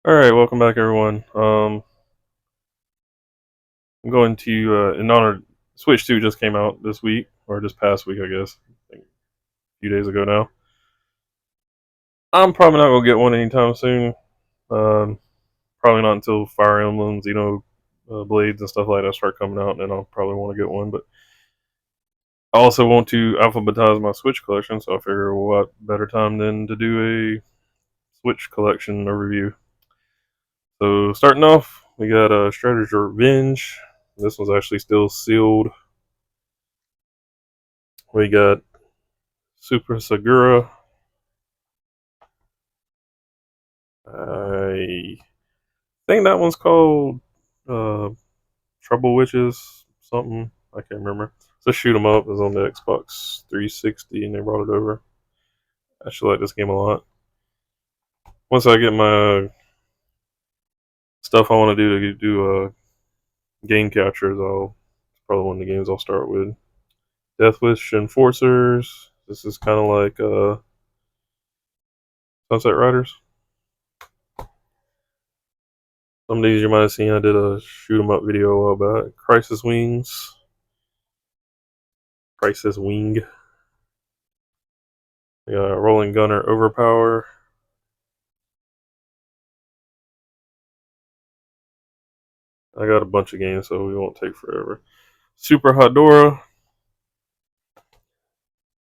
All right, welcome back, everyone. I'm going to in honor Switch 2 just came out this week or this past week, I guess, I think a few days ago now. I'm probably not gonna get one anytime soon. Um, Probably not until Fire Emblems, Blades and stuff like that start coming out, and then I'll probably want to get one. But I also want to alphabetize my Switch collection, so I figure what better time than to do a Switch collection overview. So starting off, we got Shredder's Revenge. This one's actually still sealed. We got Super Segura. I think that one's called uh, Trouble Witches something. I can't remember. So shoot 'em up is on the Xbox 360 and they brought it over. I actually like this game a lot. Once I get my stuff I want to do game captures, I'll probably one of the games I'll start with. Death Wish Enforcers. This is kind of like Sunset Riders. Some of these you might have seen. I did a shoot 'em up video a while back. Crisis Wings. Crisis Wing. We got Rolling Gunner Overpower. I got a bunch of games, so we won't take forever. Super Hotdora.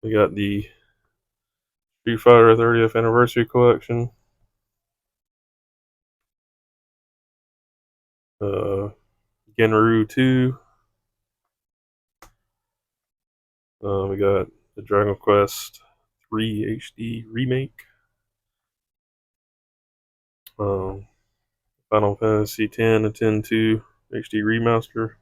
We got the Street Fighter 30th Anniversary Collection. Uh, Genru 2. We got the Dragon Quest 3 HD Remake. Um, Final Fantasy 10 and 10-2 HD Remaster.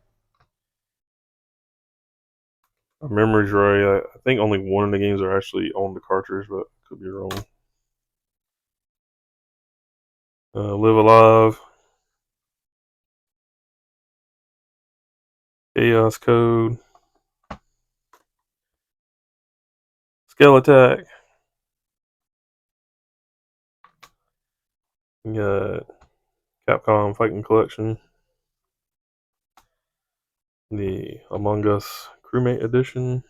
If my memory's right, I think only one of the games are actually on the cartridge, but could be wrong. Live Alive. Chaos Code. Scale Attack. We got Capcom Fighting Collection. The Among Us Crewmate Edition.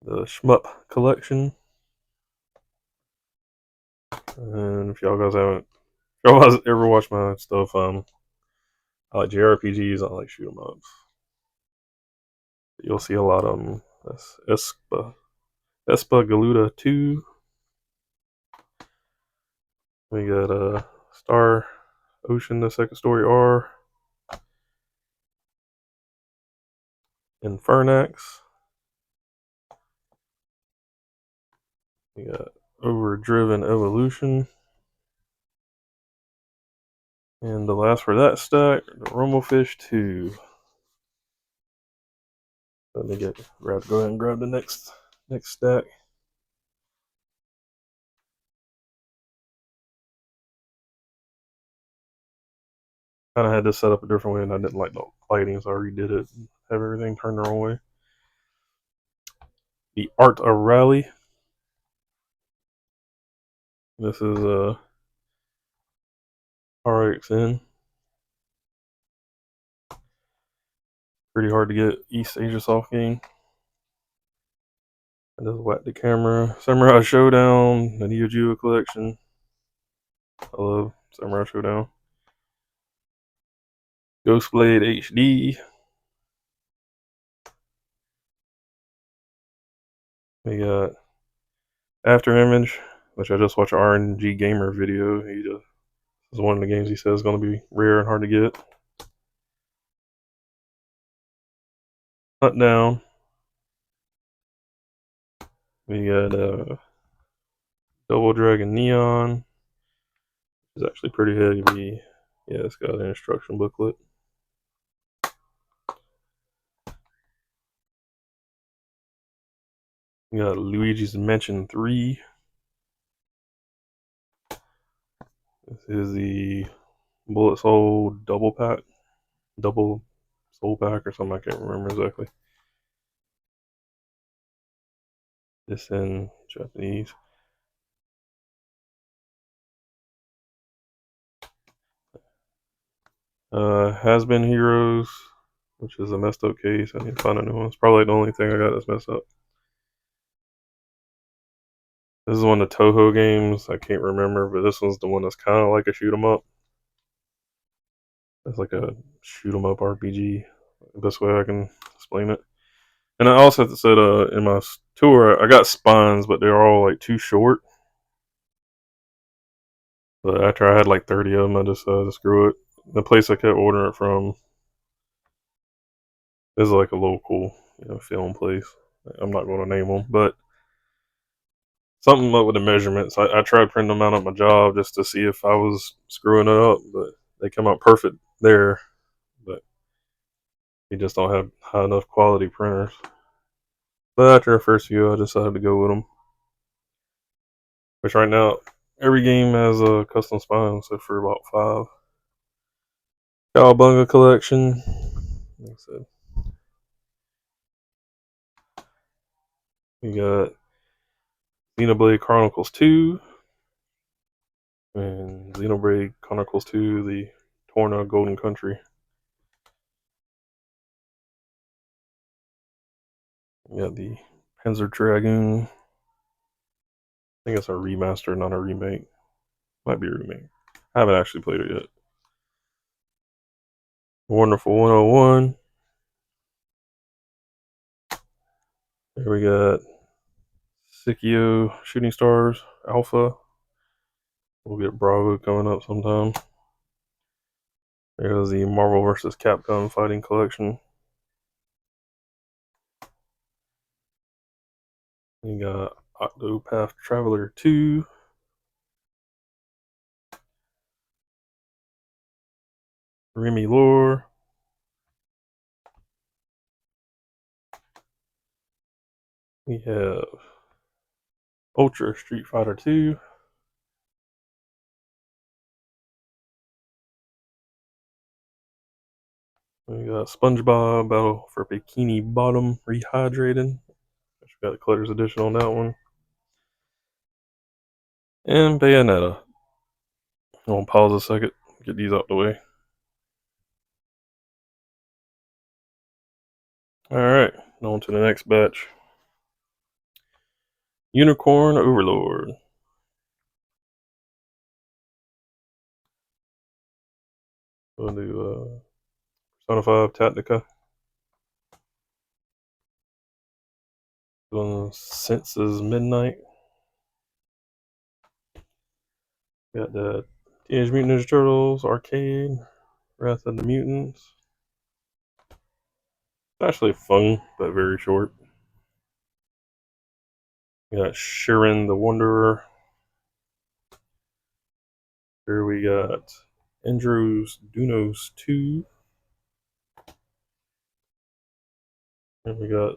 The Shmup Collection. And if y'all guys ever watch my stuff, I like JRPGs, I like shoot 'em ups. You'll see a lot of them. That's Espa Galuda 2. We got Star Ocean, the second story R. Infernax. We got Overdriven Evolution. And the last for that stack, the Rumblefish 2. Let me go ahead and grab the next stack. Kind of had this set up a different way, and I didn't like the lighting, so I redid it. Have everything turned the wrong way. The Art of Rally. This is RXN. Pretty hard to get East Asia Soft game. I just whacked the camera. Samurai Showdown, the Neo Geo collection. I love Samurai Showdown. Ghostblade HD. We got Afterimage, which I just watched an RNG Gamer video. He just is one of the games he says is going to be rare and hard to get. Hunt Down. We got Double Dragon Neon. It's actually pretty heavy. Yeah, it's got an instruction booklet. We got Luigi's Mansion 3. This is the Bullet Soul double pack. Double Soul pack or something. I can't remember exactly. This in Japanese. Has Been Heroes, which is a messed up case. I need to find a new one. It's probably the only thing I got that's messed up. This is one of the Toho games. I can't remember, but this one's the one that's kind of like a shoot 'em up. It's like a shoot 'em up RPG. The best way I can explain it. And I also have to say, in my tour, I got spines, but they're all like too short. But after I had like 30 of them, I decided screw it. The place I kept ordering it from is like a local, film place. I'm not going to name them, but something up with the measurements. I tried printing them out at my job just to see if I was screwing it up, but they come out perfect there. But you just don't have high enough quality printers. But after the first few, I decided to go with them. Which right now, every game has a custom spine, so for about 5. Cowabunga collection. Like I said, we got Xenoblade Chronicles 2 and Xenoblade Chronicles 2, the Torna Golden Country. We got the Panzer Dragoon. I think it's a remaster, not a remake. Might be a remake. I haven't actually played it yet. Wonderful 101. There we got Sikio Shooting Stars Alpha. We'll get Bravo coming up sometime. There's the Marvel vs. Capcom Fighting Collection. You got Octopath Traveler 2. Remy Lore. We have Ultra Street Fighter 2. We got SpongeBob Battle for Bikini Bottom Rehydrated. We got the Collector's Edition on that one. And Bayonetta. I'm going to pause a second, get these out the way. Alright, on to the next batch. Unicorn Overlord. We'll do Persona 5 Tactica. Senses Midnight. Got the Teenage Mutant Ninja Turtles Arcade. Wrath of the Mutants. Actually fun, but very short. We got Shiren the Wanderer. Here we got Andrew's Dunos 2. And we got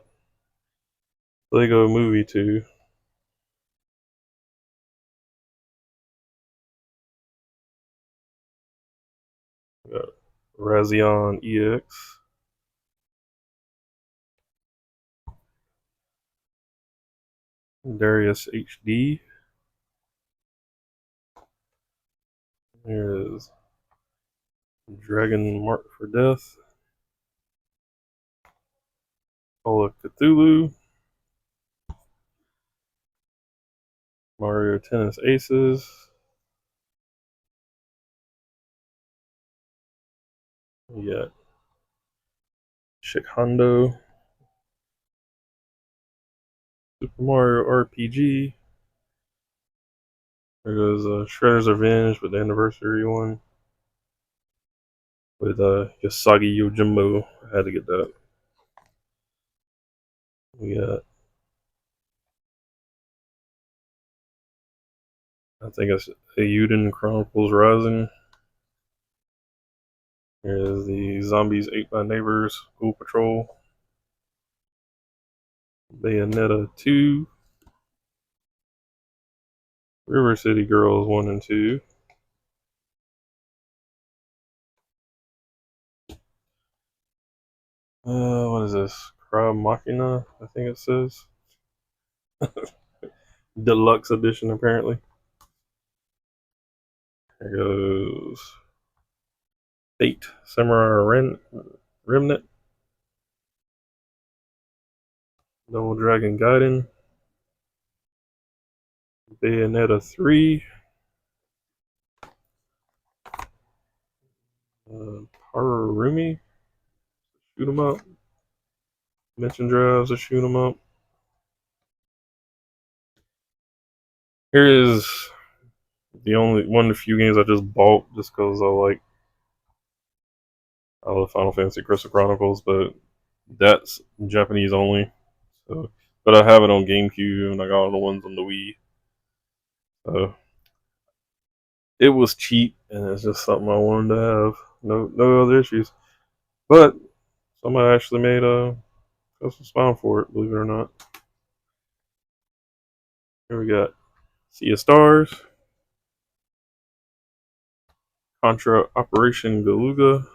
Lego Movie 2. We got Razion EX. Darius HD. Here's Dragon Mark for Death. Call of Cthulhu. Mario Tennis Aces. We got Shikando. Super Mario RPG. There goes Shredder's Revenge with the anniversary one. With Yasagi Yojimbo. I had to get that. We got, I think it's Eiyuden Chronicles Rising. Here's the Zombies Ate by Neighbors Ghoul Patrol. Bayonetta 2. River City Girls 1 and 2. What is this? Cry Machina, I think it says. Deluxe edition, apparently. There goes Fate, Samurai Remnant, Double Dragon Gaiden, Bayonetta 3, Harurumi, shoot 'em up. Mention drives to shoot 'em up. Here is the only one of the few games I just bought just because I love Final Fantasy Crystal Chronicles, but that's Japanese only. So, but I have it on GameCube and I got all the ones on the Wii. So it was cheap and it's just something I wanted to have. No other issues. But somebody actually made a custom spine for it, believe it or not. Here we got Sea of Stars, Contra Operation Galuga,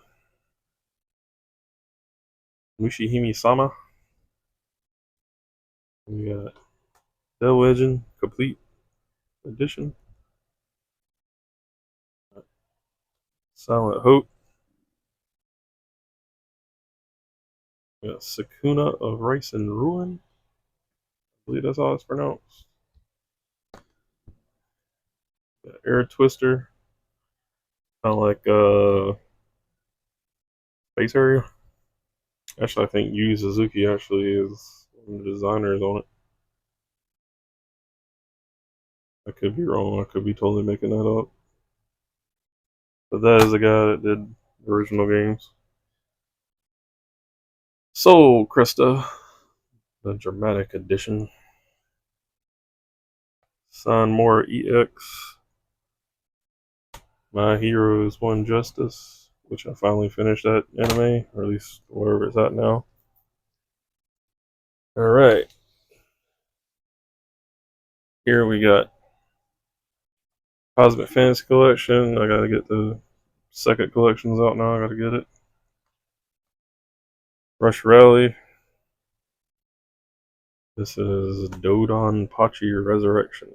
Mushihime Sama. We got Devil Legend Complete Edition, Silent Hope. We got Sakuna of Rice and Ruin. I believe that's how it's pronounced. Air Twister, kind of like Space Area. Actually, I think Yu Suzuki actually is one of the designers on it. I could be wrong. I could be totally making that up. But that is the guy that did the original games. Soul Cresta, the dramatic edition. San Mora EX. My Heroes One Justice, which I finally finished that anime, or at least wherever it's at now. Alright. Here we got Cosmic Fantasy Collection. I gotta get the second collections out now. I gotta get it. Rush Rally. This is Dodon Pachi Resurrection.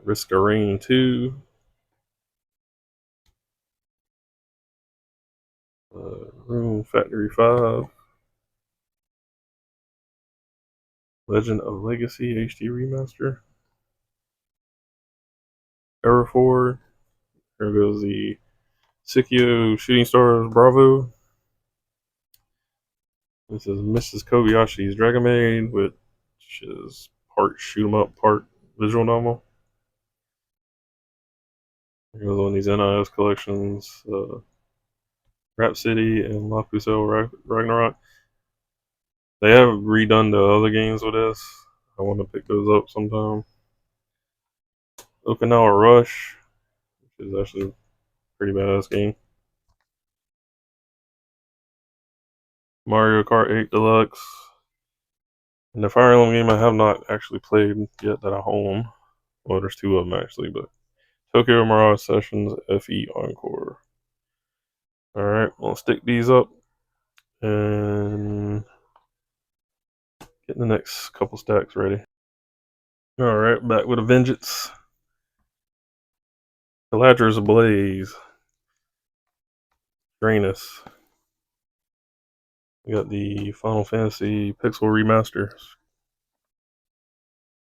Risk of Rain 2. Room Factory 5. Legend of Legacy HD Remaster. Error 4. Here goes the Sikyo Shooting Stars Bravo. This is Mrs. Kobayashi's Dragon Maid, which is part shoot 'em up, part visual novel. Here goes one of these NIS collections, Rhapsody and La Pucelle Ragnarok. They have redone the other games with this. I want to pick those up sometime. Okinawa Rush, which is actually a pretty badass game. Mario Kart 8 Deluxe. And the Fire Emblem game I have not actually played yet that I own. Well, there's two of them actually, but Tokyo Mirage Sessions FE Encore. Alright, we'll stick these up and get the next couple stacks ready. Alright, back with a vengeance. Galadriel's Ablaze. Drainus. We got the Final Fantasy Pixel Remaster.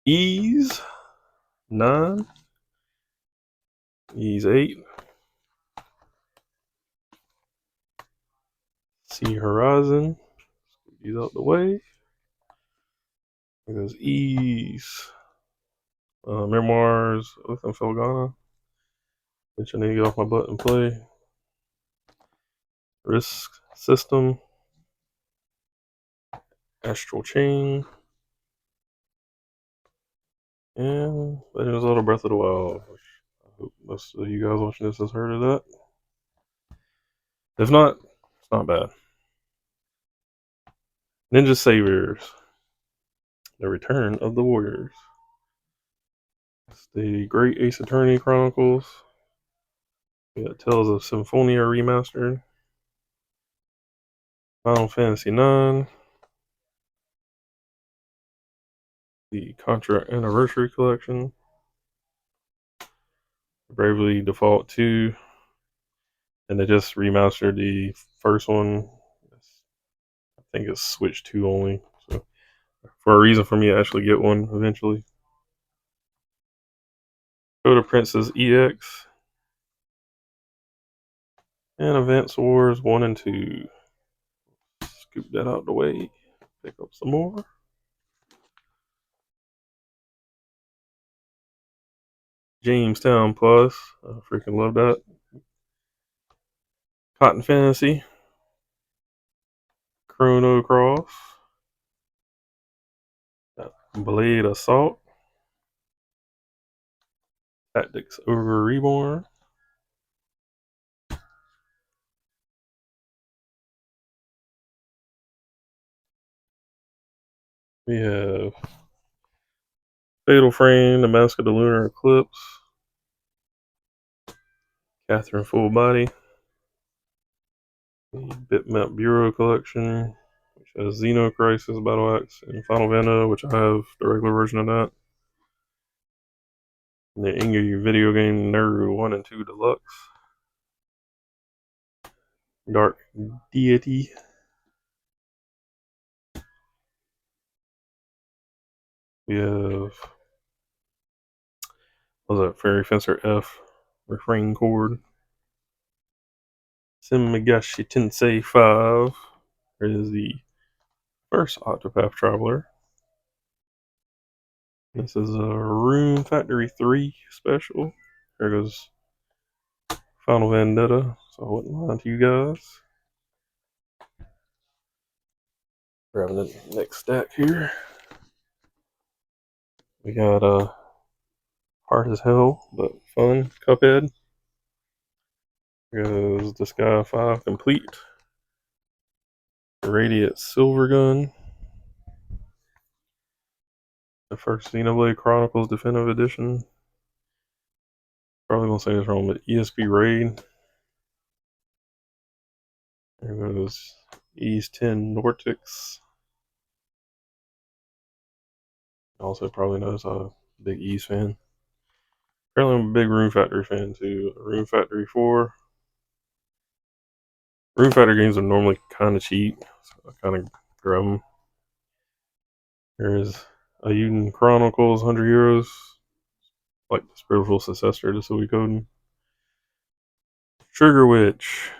Ys 9. Ys 8. Sea Horizon. Get these out the way. There goes Ys. Memoirs of Felghana, which I need to get off my butt and play. Risk System. Astral Chain. And Legend of Zelda Breath of the Wild. I hope most of you guys watching this has heard of that. If not, it's not bad. Ninja Saviors. The Return of the Warriors. It's the Great Ace Attorney Chronicles. We got Tales of Symphonia Remastered. Final Fantasy IX. The Contra Anniversary Collection. Bravely Default 2, and they just remastered the first one. I think it's Switch 2 only. So for a reason for me to actually get one eventually. Go to Princess EX and Advance Wars 1 and 2. Scoop that out the way. Pick up some more. Jamestown Plus. I freaking love that. Cotton Fantasy. Chrono Cross. Blade Assault. Tactics Over Reborn. We have Fatal Frame, The Mask of the Lunar Eclipse, Catherine Full Body, the Bitmap Bureau Collection, which has Xeno Crisis Battle Axe, and Final Vanna, which I have the regular version of that. And the Inge Video Game Nerd 1 and 2 Deluxe. Dark Deity. We have, what was that, Fairy Fencer F, Refrain Chord. Sim Megashi Tensei 5. There is the first Octopath Traveler. This is a Rune Factory 3 special. There goes Final Vendetta. So I wouldn't lie to you guys. Grabbing the next stack here. We got Hard as Hell, but fun. Cuphead. There goes Disgaea 5 Complete. Radiant Silvergun. The first Xenoblade Chronicles Definitive Edition. Probably gonna say this wrong, but ESP Raid. There goes Ease 10 Nortix. Also, probably knows I'm a big Ease fan. Apparently, I'm a big Rune Factory fan too. Rune Factory 4. Rune Factory games are normally kind of cheap, so I kind of grab them. There's Ayuden Chronicles, 100 euros. Like the spiritual successor to Suikoden. Trigger Witch.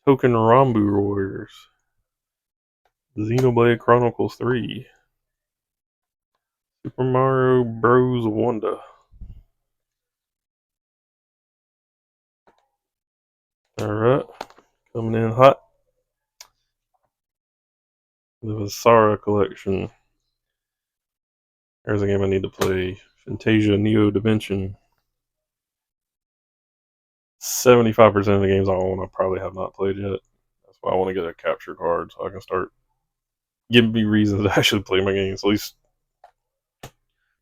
Token Rambu Warriors. Xenoblade Chronicles 3. Super Mario Bros. Wonder. Alright. Coming in hot. The Visara collection. There's a game I need to play. Fantasia Neo Dimension. 75% of the games I own I probably have not played yet. That's why I want to get a capture card so I can start giving me reasons to actually play my games. At least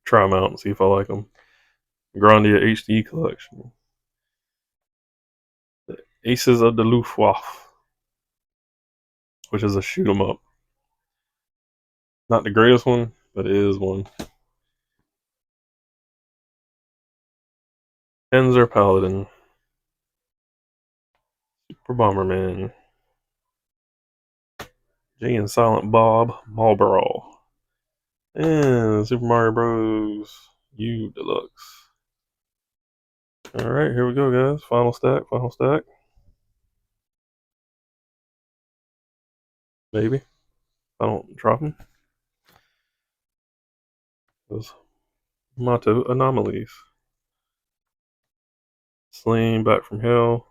try them out and see if I like them. Grandia HD collection. The Aces of the Luftwaffe, which is a shoot 'em up. Not the greatest one, but it is one. Panzer Paladin. Super Bomberman. Jay and Silent Bob Marlboro. And Super Mario Bros. U Deluxe. Alright, here we go, guys. Final stack, final stack. Maybe. I don't drop them. Those Motto Anomalies. Slain Back from Hell.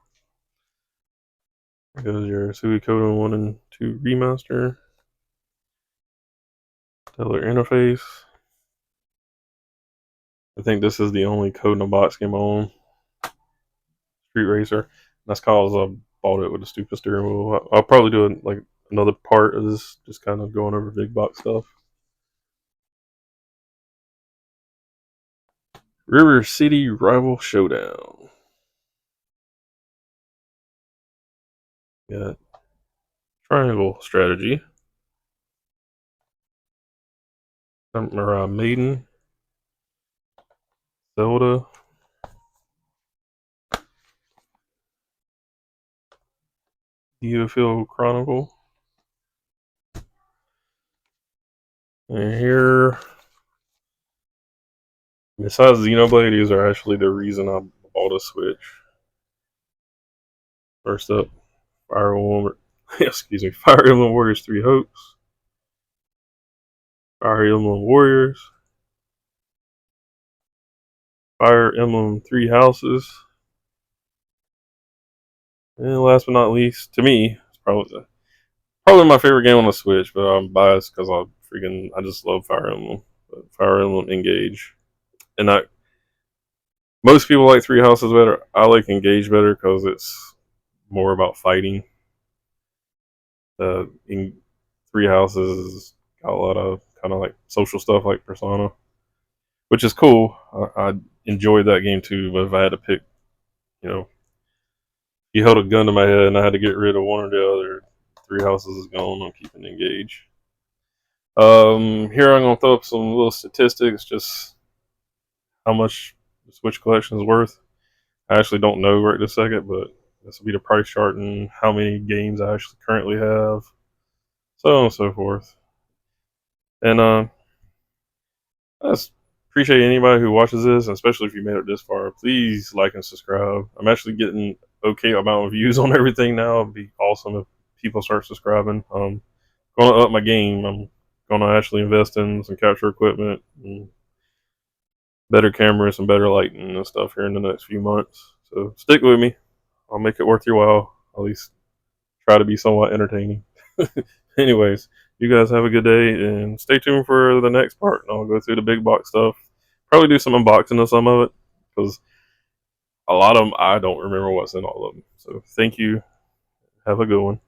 There goes your Suikoden 1 and 2 remaster. Stellar Interface. I think this is the only Code in a Box game I own. Street Racer. That's cause I bought it with a stupid steering wheel. I'll probably do like another part of this, just kind of going over big box stuff. River City Rival Showdown. Got Triangle Strategy. Samurai Maiden. Zelda. Xenofield Chronicle. And here, besides Xenoblade, these are actually the reason I bought a Switch. First up, Fire Emblem, excuse me, Fire Emblem Warriors 3 Hopes, Fire Emblem Warriors, Fire Emblem Three Houses, and last but not least, to me, it's probably my favorite game on the Switch, but I'm biased because I just love Fire Emblem. Fire Emblem Engage, and most people like Three Houses better. I like Engage better because it's more about fighting. In Three Houses got a lot of kind of like social stuff like Persona, which is cool. I enjoyed that game too, but if I had to pick, you know, you held a gun to my head and I had to get rid of one or the other, Three Houses is gone. I'm keeping Engage. Here I'm gonna throw up some little statistics, just how much the Switch collection is worth. I actually don't know right this second, but this will be the price chart and how many games I actually currently have, so on and so forth. And I just appreciate anybody who watches this, and especially if you made it this far. Please like and subscribe. I'm actually getting okay amount of views on everything now. It'd be awesome if people start subscribing. Gonna up my game. I'm gonna actually invest in some capture equipment and better cameras and better lighting and stuff here in the next few months. So stick with me. I'll make it worth your while. At least try to be somewhat entertaining. Anyways, you guys have a good day and stay tuned for the next part. And I'll go through the big box stuff. Probably do some unboxing of some of it because a lot of them I don't remember what's in all of them. So thank you. Have a good one.